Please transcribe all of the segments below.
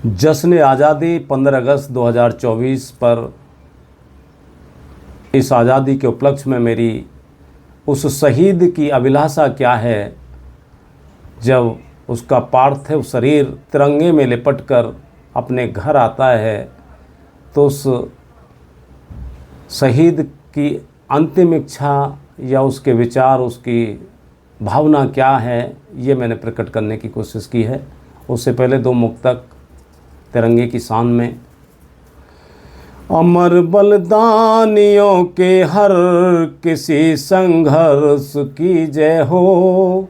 जश्न आज़ादी 15 अगस्त 2024 पर इस आज़ादी के उपलक्ष्य में मेरी उस शहीद की अभिलाषा क्या है, जब उसका पार्थिव शरीर तिरंगे में लिपटकर अपने घर आता है तो उस शहीद की अंतिम इच्छा या उसके विचार, उसकी भावना क्या है, ये मैंने प्रकट करने की कोशिश की है। उससे पहले दो मुक्तक तिरंगे की शान में। अमर बलिदानियों के हर किसी संघर्ष की जय हो,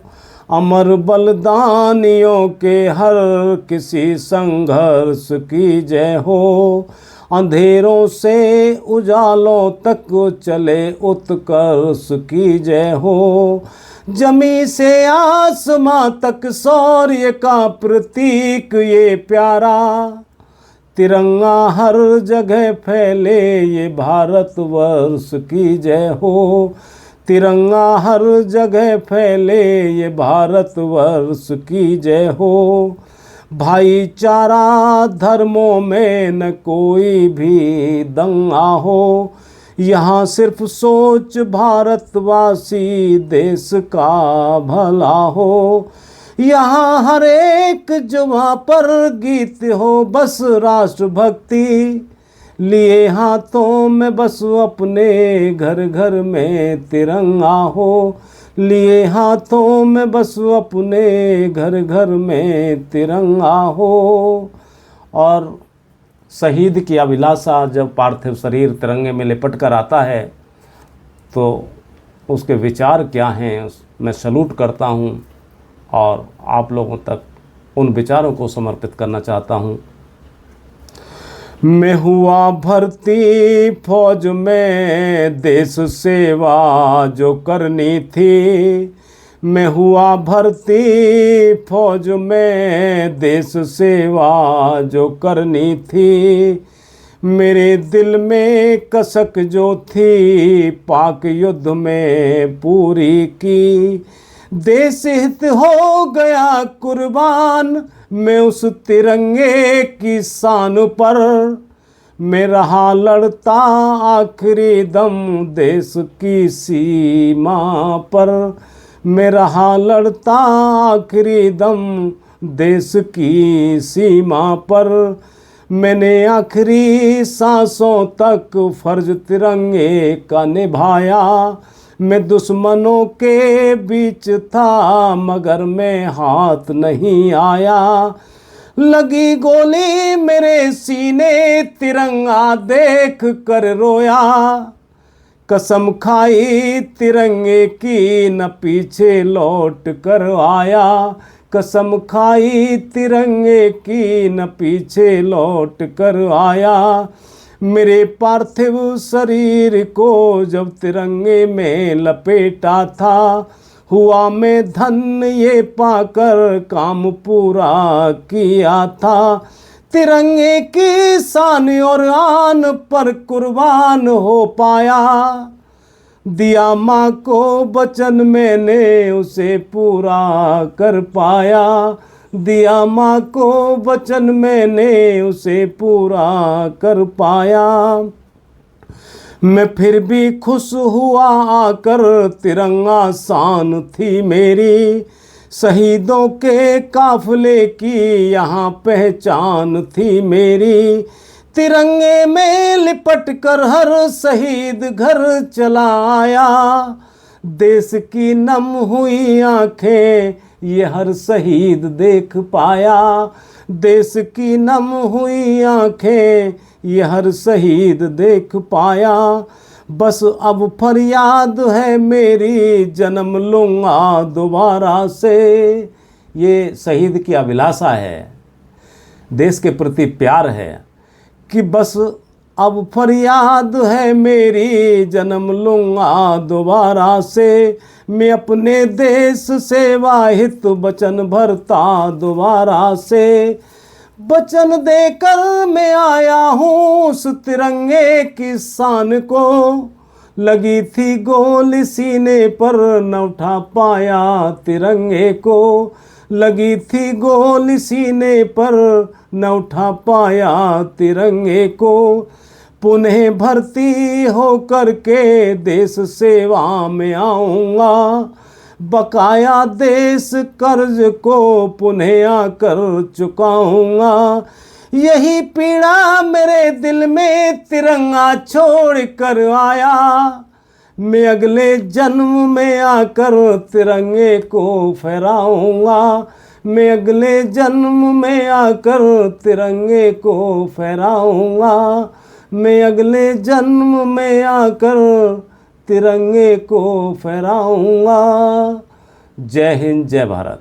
अमर बलिदानियों के हर किसी संघर्ष की जय हो। अंधेरों से उजालों तक चले उत्कर्ष की जय हो। जमी से आसमां तक शौर्य का प्रतीक ये प्यारा तिरंगा हर जगह फैले ये भारतवर्ष की जय हो। तिरंगा हर जगह फैले ये भारतवर्ष की जय हो। भाईचारा धर्मों में न कोई भी दंगा हो, यहाँ सिर्फ सोच भारतवासी देश का भला हो। यहाँ हर एक जुबां पर गीत हो बस राष्ट्रभक्ति, लिए हाथों में बस अपने घर घर में तिरंगा हो। लिए हाथों में बस अपने घर घर में तिरंगा हो। और शहीद की अभिलाषा जब पार्थिव शरीर तिरंगे में लिपट कर आता है तो उसके विचार क्या हैं, मैं सैल्यूट करता हूं और आप लोगों तक उन विचारों को समर्पित करना चाहता हूं। मैं हुआ भर्ती फौज में देश सेवा जो करनी थी, मैं हुआ भर्ती फौज में देश सेवा जो करनी थी। मेरे दिल में कसक जो थी पाक युद्ध में पूरी की। देश हित हो गया कुर्बान मैं उस तिरंगे की शान पर, मैं रहा लड़ता आखिरी दम देश की सीमा पर। मैं रहा लड़ता आखिरी दम देश की सीमा पर। मैंने आखिरी सांसों तक फर्ज तिरंगे का निभाया। मैं दुश्मनों के बीच था मगर मैं हाथ नहीं आया। लगी गोली मेरे सीने तिरंगा देख कर रोया। कसम खाई तिरंगे की न पीछे लौट कर आया। कसम खाई तिरंगे की न पीछे लौट कर आया। मेरे पार्थिव शरीर को जब तिरंगे में लपेटा था, हुआ मैं धन्य ये पाकर काम पूरा किया था। तिरंगे की शान और आन पर कुर्बान हो पाया। दिया माँ को वचन मैंने उसे पूरा कर पाया। दिया माँ को वचन मैंने उसे पूरा कर पाया। मैं फिर भी खुश हुआ आकर तिरंगा शान थी मेरी। शहीदों के काफिले की यहाँ पहचान थी मेरी। तिरंगे में लिपट कर हर शहीद घर चला आया। देश की नम हुई आंखें ये हर शहीद देख पाया। देश की नम हुई आंखें ये हर शहीद देख पाया। बस अब फरियाद है मेरी जन्म लूँगा दोबारा से। ये शहीद की अभिलाषा है, देश के प्रति प्यार है कि बस अब फरियाद है मेरी जन्म लूँगा दोबारा से। मैं अपने देश सेवा हित वचन भरता दोबारा से। वचन देकर मैं आया हूँ उस तिरंगे की शान को। लगी थी गोली सीने पर न उठा पाया तिरंगे को। लगी थी गोली सीने पर न उठा पाया तिरंगे को। पुनः भर्ती होकर के देश सेवा में आऊँगा, बकाया देश कर्ज को पुनः आकर चुकाऊँगा। यही पीड़ा मेरे दिल में तिरंगा छोड़ कर आया, मैं अगले जन्म में आकर तिरंगे को फहराऊँगा। मैं अगले जन्म में आकर तिरंगे को फहराऊँगा। मैं अगले जन्म में आकर तिरंगे को फहराऊँगा। जय हिंद, जय भारत।